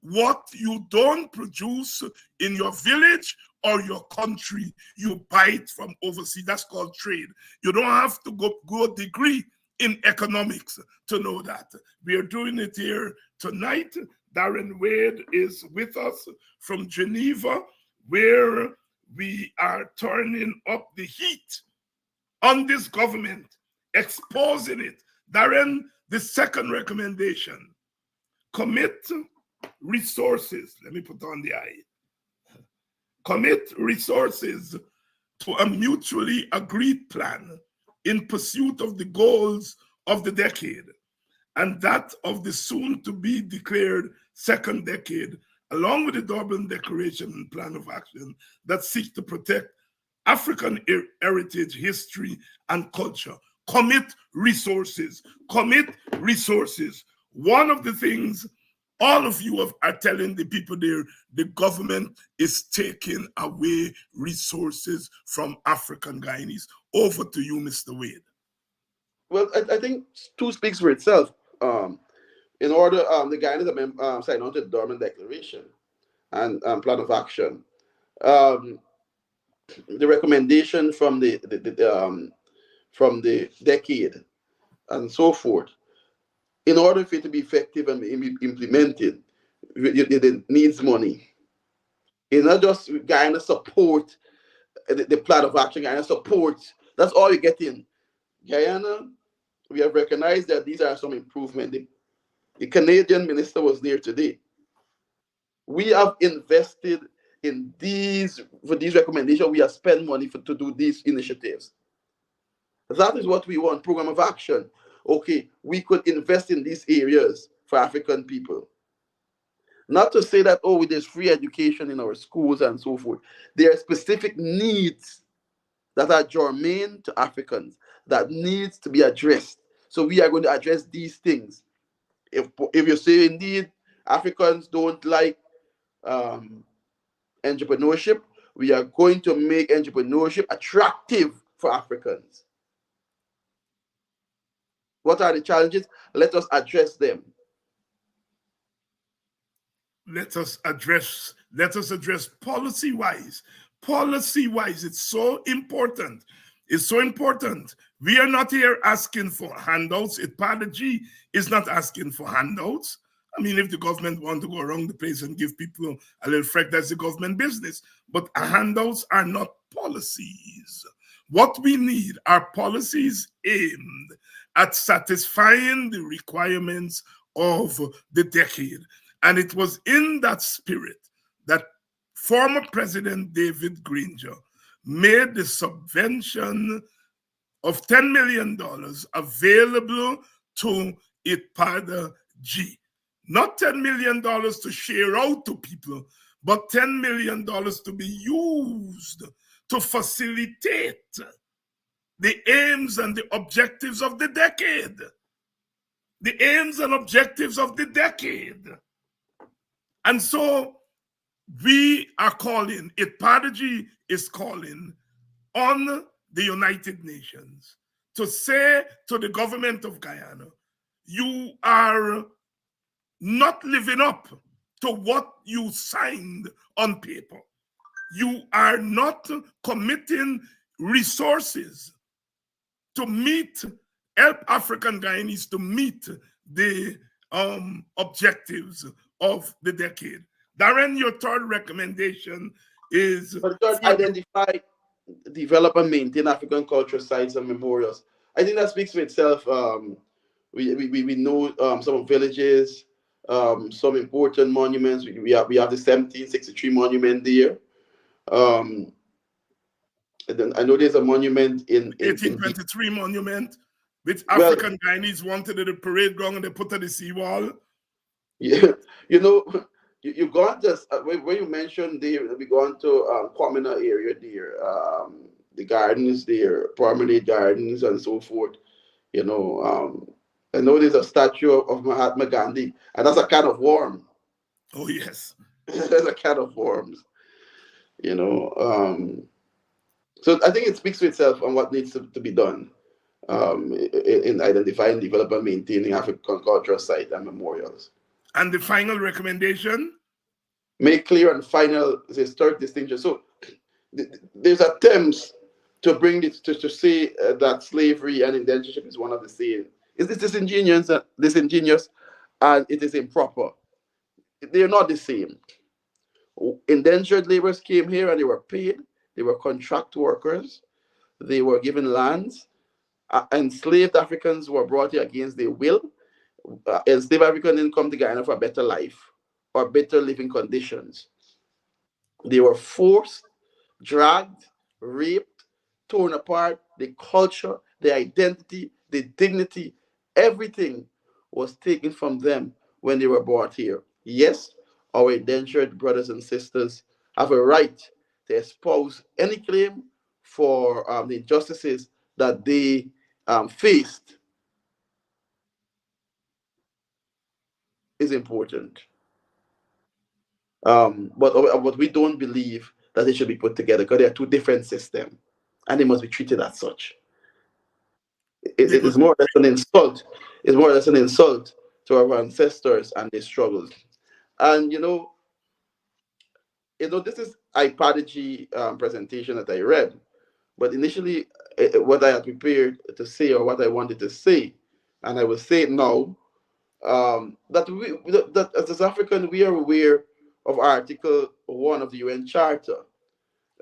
what you don't produce in your village or your country. You buy it from overseas. That's called trade. You don't have to go a degree in economics to know that. We are doing it here tonight. Darren Wade is with us from Geneva, where we are turning up the heat on this government, exposing it. Darren, the second recommendation, commit resources. Let me put on the I. Commit resources to a mutually agreed plan in pursuit of the goals of the decade and that of the soon to be declared second decade, along with the Durban Declaration and Plan of Action that seek to protect African heritage, history, and culture. Commit resources. Commit resources. One of the things all of you are telling the people there, the government is taking away resources from African Guyanese. Over to you, Mr. Wade. Well, I think two speaks for itself. In order, the Guyanese have signed on to the Durban Declaration and Plan of Action. The recommendation from the decade and so forth. In order for it to be effective and be implemented, it needs money. It's not just Guyana support the plan of action, Guyana support. That's all you're getting. Guyana, we have recognized that these are some improvement. The Canadian minister was there today. We have invested in these for these recommendations. We have spent money to do these initiatives. That is what we want. Program of action. Okay, we could invest in these areas for African people. Not to say that there's free education in our schools and so forth. There are specific needs that are germane to Africans that needs to be addressed. So we are going to address these things. If you say indeed Africans don't like um, entrepreneurship, we are going to make entrepreneurship attractive for Africans. What are the challenges? Let us address them. Let us address policy wise. It's so important. We are not here asking for handouts. Ipadaji is not asking for handouts. I mean, if the government want to go around the place and give people a little freck, that's the government business. But handouts are not policies. What we need are policies aimed at satisfying the requirements of the decade. And it was in that spirit that former President David Granger made the subvention of $10 million available to Ipada G. Not $10 million to share out to people, but $10 million to be used to facilitate the aims and the objectives of the decade. The aims and objectives of the decade. And so we are calling, Ipadaji is calling on the United Nations to say to the government of Guyana, you are not living up to what you signed on paper. You are not committing resources to help African Guyanese to meet the objectives of the decade. Darren, your third recommendation is Identify, develop, and maintain African cultural sites and memorials. I think that speaks for itself. We know some villages, some important monuments. We have the 1763 monument there. And then I know there's a monument in 1823 monument, which African Guyanese wanted at the parade ground and they put at the seawall. Yeah, you got this when you mentioned there. We gone to communal area there, the gardens there, promenade gardens and so forth. I know there's a statue of Mahatma Gandhi, and that's a kind of worm. Oh yes, that's a kind of worms. So I think it speaks for itself on what needs to be done in identifying, developing, maintaining African cultural sites and memorials. And the final recommendation? Make clear and final historic distinction. So there's attempts to bring this to say that slavery and indentureship is one of the same. Is this disingenuous, and it is improper? They're not the same. Indentured laborers came here and they were paid. They were contract workers. They were given lands. Enslaved Africans were brought here against their will. Enslaved Africans didn't come to Guyana for a better life or better living conditions. They were forced, dragged, raped, torn apart. The culture, the identity, the dignity, everything was taken from them when they were brought here. Yes, our indentured brothers and sisters have a right to espouse any claim for the injustices that they faced. Is important. But we don't believe that they should be put together because they are two different systems and they must be treated as such. It is more or less an insult. It's more or less an insult to our ancestors and their struggles. And this is Ipadaji presentation that I read, but initially what I had prepared to say or what I wanted to say, and I will say it now, that as African we are aware of Article 1 of the UN Charter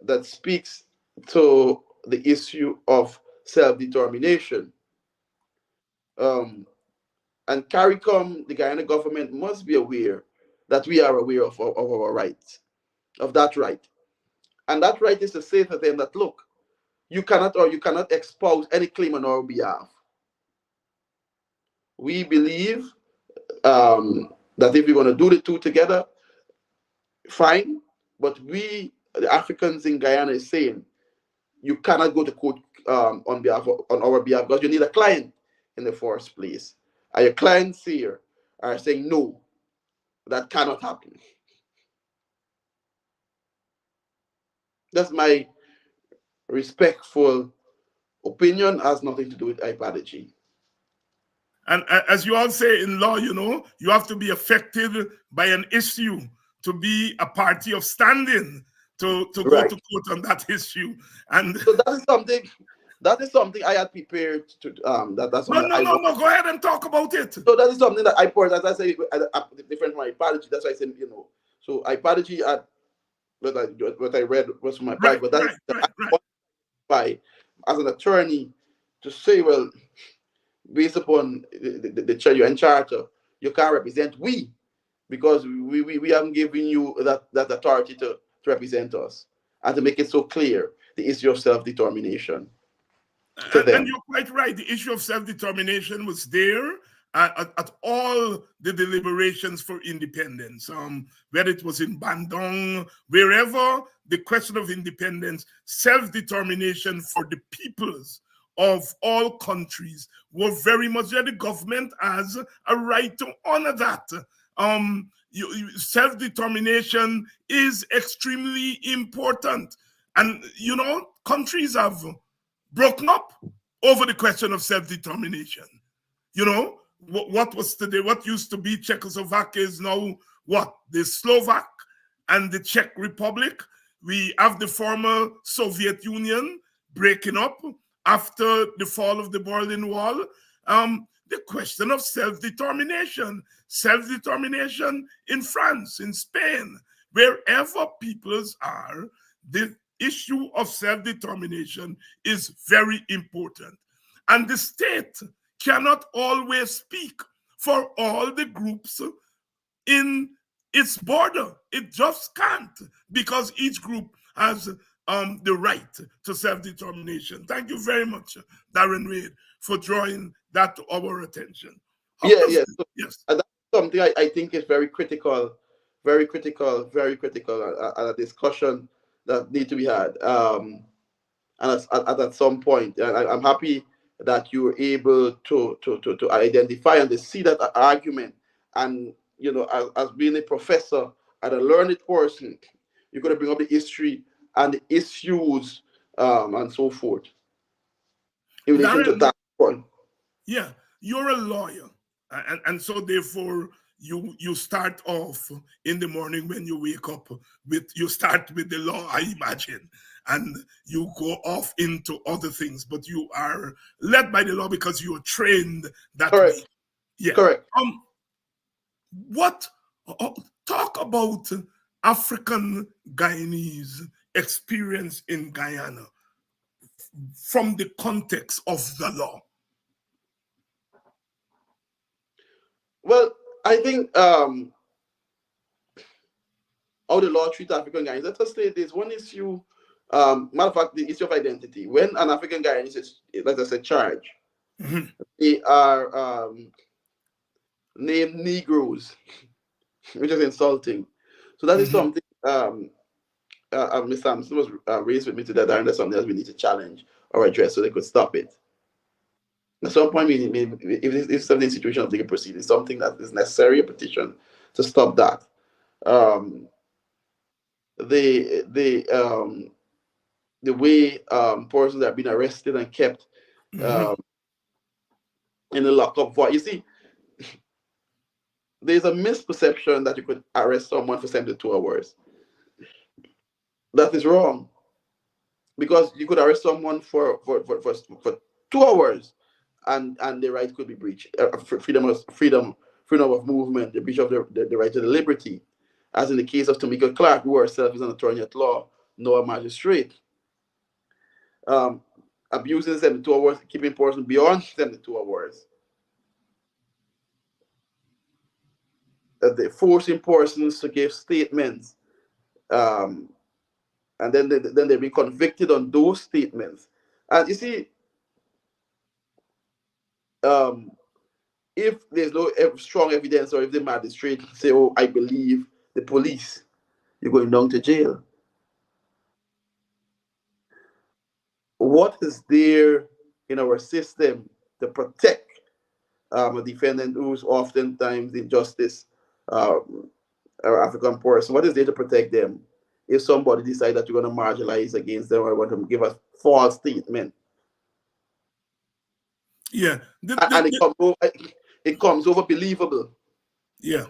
that speaks to the issue of self-determination. And CARICOM, the Guyana government, must be aware that we are aware of our rights, of that right. And that right is to say to them that, look, you cannot espouse any claim on our behalf. We believe that if we're going to do the two together, fine. But we, the Africans in Guyana, is saying you cannot go to court on our behalf because you need a client in the first place. And your clients here are saying no, that cannot happen. That's my respectful opinion. Has nothing to do with apology. And as you all say in law, you have to be affected by an issue to be a party of standing to go Right. to court on that issue. And so that is something I had prepared to that's something no, go ahead and talk about it. So that is something that I poured, as I say, different from my apology. That's why I said, so apology at what I read was from my apology, but that's by as an attorney to say, well, based upon the UN Charter, you can't represent we because we haven't given you that authority to represent us and to make it so clear the issue of self-determination. And you're quite right. The issue of self-determination was there at all the deliberations for independence. Whether it was in Bandung, wherever the question of independence, self-determination for the peoples of all countries were very much there. The government has a right to honor that. Self-determination is extremely important. And, countries have broken up over the question of self-determination. What used to be Czechoslovakia is now what? The Slovak and the Czech Republic. We have the former Soviet Union breaking up after the fall of the Berlin Wall. The question of self-determination in France, in Spain, wherever peoples are, the issue of self-determination is very important. And the state cannot always speak for all the groups in its border. It just can't, because each group has the right to self-determination. Thank you very much, Darren Wade, for drawing that to our attention. Yes. And that's something I think is very critical, and a discussion that need to be had. And at some point, I'm happy that you were able to identify and to see that argument. And as being a professor and a learned person, you're going to bring up the history and the issues and so forth in relation to that point. Yeah, you're a lawyer, and so therefore you start off in the morning when you wake up you start with the law, I imagine, and you go off into other things, but you are led by the law because you are trained that way. Yeah, correct. Talk about African Guyanese experience in Guyana from the context of the law. Well, I think how the law treats African Guyanese. Let us say there's one issue. Matter of fact, the issue of identity. When an African Guyanese is, let us say, charged, they are named Negroes, which is insulting. So that is something. Mr. Anderson was raised with me today. And that's something else we need to challenge or address so they could stop it. At some point, if it's something situation of legal proceedings, something that is necessary, a petition to stop that. The way persons that have been arrested and kept in the lockup for, you see, there's a misperception that you could arrest someone for 72 hours. That is wrong, because you could arrest someone for 2 hours. And their rights could be breached. Freedom of movement, the breach of the right to the liberty, as in the case of Tamika Clark, who herself is an attorney at law, no a magistrate. abusing 72 hours, keeping person beyond 72 hours. They're forcing persons to give statements, and then they be convicted on those statements. And you see, if there's no strong evidence, or if the magistrate say, "Oh, I believe the police," you're going down to jail. What is there in our system to protect a defendant who's oftentimes in justice, or African person? What is there to protect them if somebody decides that you're going to marginalize against them, or want to give a false statement? Yeah. And it comes over believable. Yeah.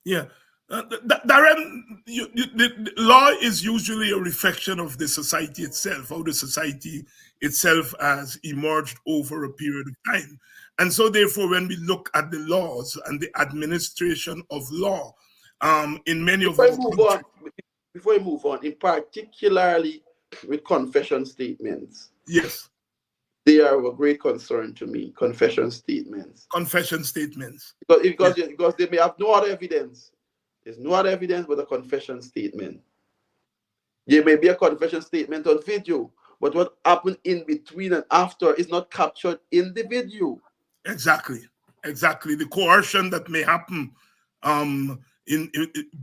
Yeah. Darren, the law is usually a reflection of the society itself, how the society itself has emerged over a period of time. And so, therefore, when we look at the laws and the administration of law, in many of our countries. Before we move on, in particularly with confession statements. Yes. They are of great concern to me, confession statements. Confession statements. Because they may have no other evidence. There's no other evidence but a confession statement. There may be a confession statement on video, but what happened in between and after is not captured in the video. Exactly. The coercion that may happen in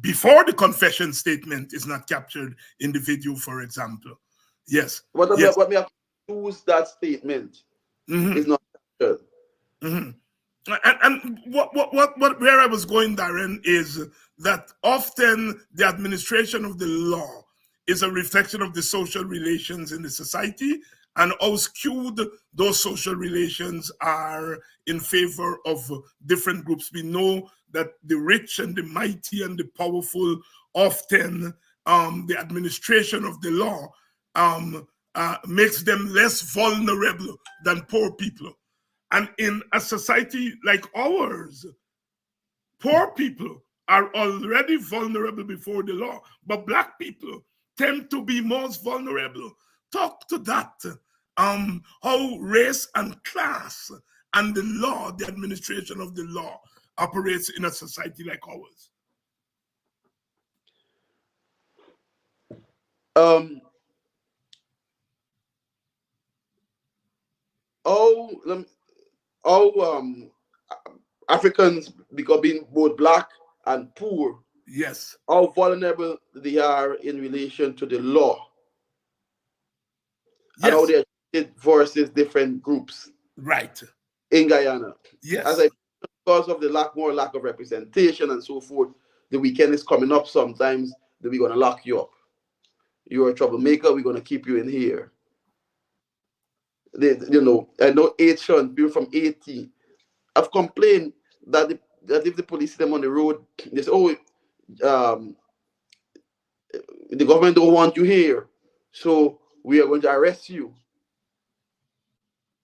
before the confession statement is not captured in the video, for example. Yes. What may have use that statement is not captured. And where I was going, Darren, is that often the administration of the law is a reflection of the social relations in the society, and how skewed those social relations are in favor of different groups. We know that the rich and the mighty and the powerful, often the administration of the law makes them less vulnerable than poor people. And in a society like ours, poor people are already vulnerable before the law, but Black people tend to be most vulnerable. Talk to that. How race and class and the law, the administration of the law, operates in a society like ours. Africans becoming both Black and poor. Yes. How vulnerable they are in relation to the law. Yes. And how they are treated versus different groups. Right. In Guyana. Yes. Because of the lack of representation and so forth, the weekend is coming up sometimes, that we're going to lock you up. You're a troublemaker, we're going to keep you in here. I know Haitian, people from Haiti have complained that if the police see them on the road, they say, "Oh, the government don't want you here, so we are going to arrest you.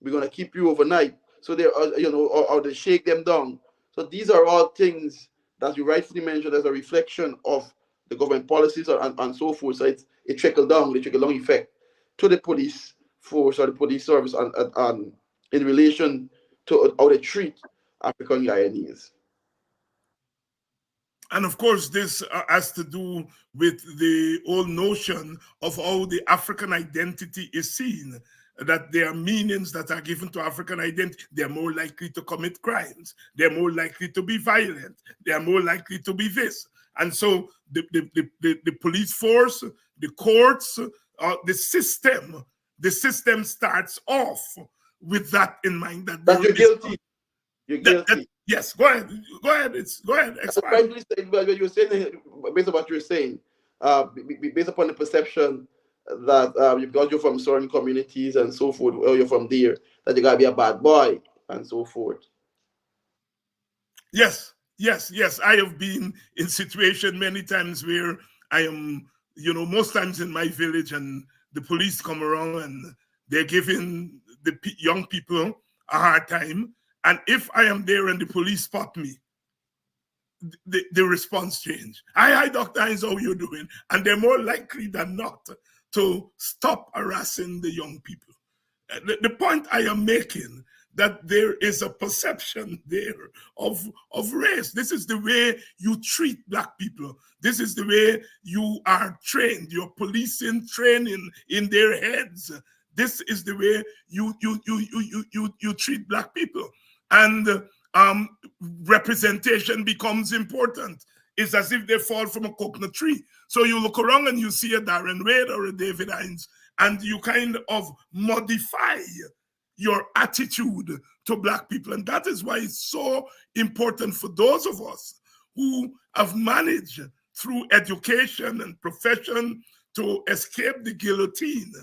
We're going to keep you overnight." So they, or they shake them down. So these are all things that you rightfully mentioned as a reflection of the government policies and so forth. So it trickle down effect to the police force or the police service and in relation to how they treat African Guyanese. And of course, this has to do with the whole notion of how the African identity is seen, that there are meanings that are given to African identity. They're more likely to commit crimes. They're more likely to be violent. They're more likely to be this. And so the police force, the courts, the system starts off with that in mind. That you're guilty. You're guilty. Yes, go ahead. Go ahead. Expand. What you're saying, based on what you're saying, based upon the perception that you're from certain communities and so forth, or you're from there, that you gotta be a bad boy and so forth. Yes. I have been in situation many times where I am, most times in my village, and the police come around and they're giving the young people a hard time. And if I am there and the police spot me, the response change. Hi, Dr. Hines, how you doing? And they're more likely than not to stop harassing the young people. the point I am making, that there is a perception there of race. This is the way you treat black people. This is the way you are trained. You're policing training in their heads. This is the way you treat black people. And representation becomes important. It's as if they fall from a coconut tree. So you look around and you see a Darren Wade or a David Hines, and you kind of modify your attitude to black people. And that is why it's so important for those of us who have managed through education and profession to escape the guillotine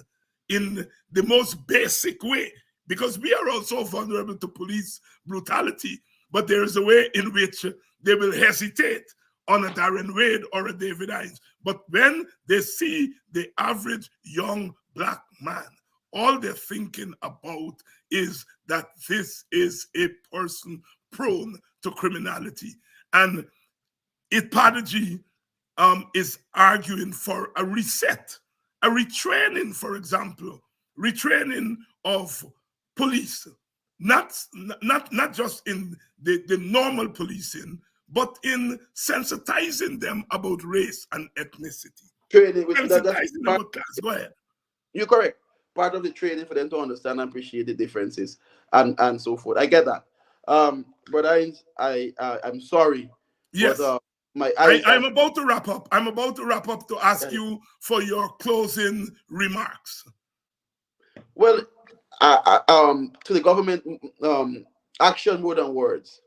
in the most basic way, because we are also vulnerable to police brutality, but there is a way in which they will hesitate on a Darren Wade or a David Hines. But when they see the average young black man, all they're thinking about is that this is a person prone to criminality. And Ipadaji is arguing for a reset, a retraining, for example, retraining of police, not just in the normal policing, but in sensitizing them about race and ethnicity. Training, Sensitizing them about class. Go ahead. You're correct. Part of the training for them to understand and appreciate the differences and so forth. I get that. But I'm sorry. Yes. But, I'm about to wrap up. I'm about to wrap up to ask you for your closing remarks. Well, to the government, action more than words.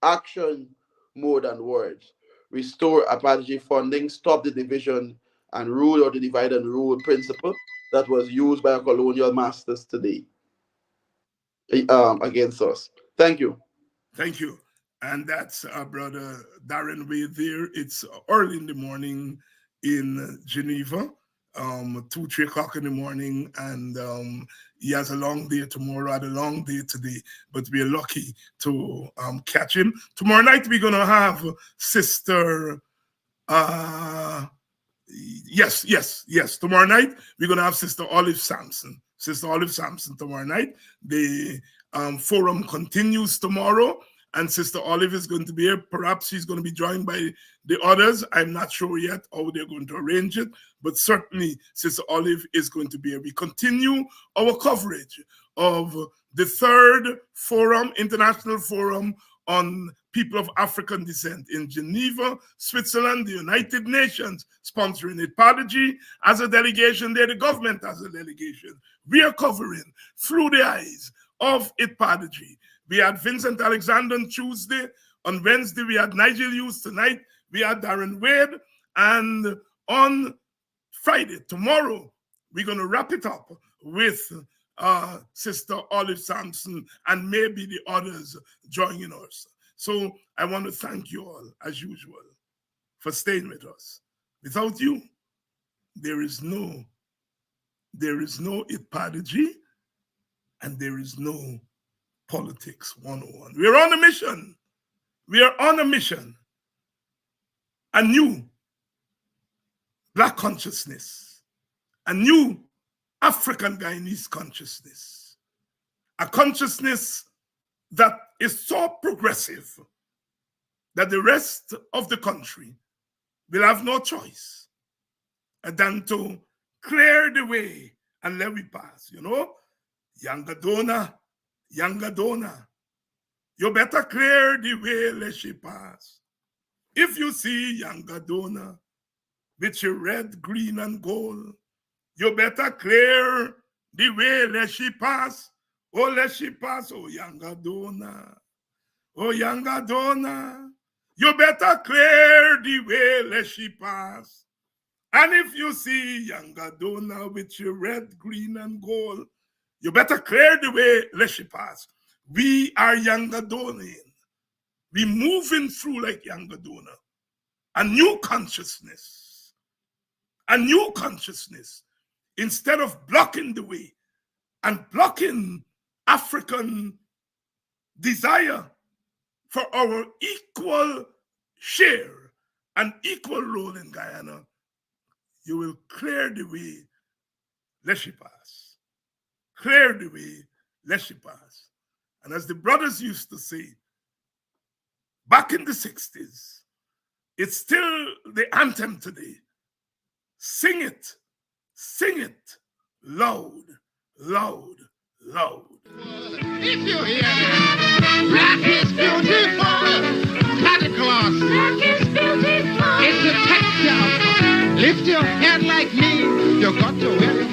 Action more than words. Restore Apache funding, stop the division and rule, or the divide and rule principle that was used by our colonial masters today against us. Thank you. Thank you. And that's our brother Darren Wade there. It's early in the morning in Geneva, 2-3 o'clock in the morning, and he has a long day tomorrow, had a long day today, but we're lucky to catch him. Tomorrow night we're gonna have Sister yes. Tomorrow night we're gonna have Sister Olive Sampson. Sister Olive Sampson tomorrow night. The forum continues tomorrow, and Sister Olive is going to be here. Perhaps she's going to be joined by the others. I'm not sure yet how they're going to arrange it, but certainly Sister Olive is going to be here. We continue our coverage of the third forum, International Forum on People of African Descent in Geneva, Switzerland, the United Nations sponsoring it. Padaji as a delegation there, the government as a delegation. We are covering through the eyes of Ipadaji. We had Vincent Alexander on Tuesday. On Wednesday, we had Nigel Hughes. Tonight, we had Darren Wade. And on Friday, tomorrow, we're going to wrap it up with Sister Olive Sampson and maybe the others joining us. So I want to thank you all, as usual, for staying with us. Without you, there is no Ipadaji, and there is no Politics 101. We're on a mission. We are on a mission. A new Black consciousness, a new African Guyanese consciousness, a consciousness that is so progressive that the rest of the country will have no choice than to clear the way and let we pass. You know, Yangadona, you better clear the way, let she pass. If you see Yangadona with your red, green, and gold, you better clear the way, let she pass. Oh, let she pass, oh, Yangadona. Oh, Yangadona. You better clear the way, let she pass. And if you see Yangadona with your red, green, and gold, you better clear the way, let she pass. We are Yangadonian. We moving through like Yangadona. A new consciousness. A new consciousness. Instead of blocking the way and blocking African desire for our equal share and equal role in Guyana, you will clear the way, let she pass. clear the way, let you pass. And as the brothers used to say, back in the 60s, it's still the anthem today. Sing it loud, loud, loud. If you hear that, black is beautiful. Santa Claus. Black is beautiful. It's a texture. Lift your head like me. You got to wear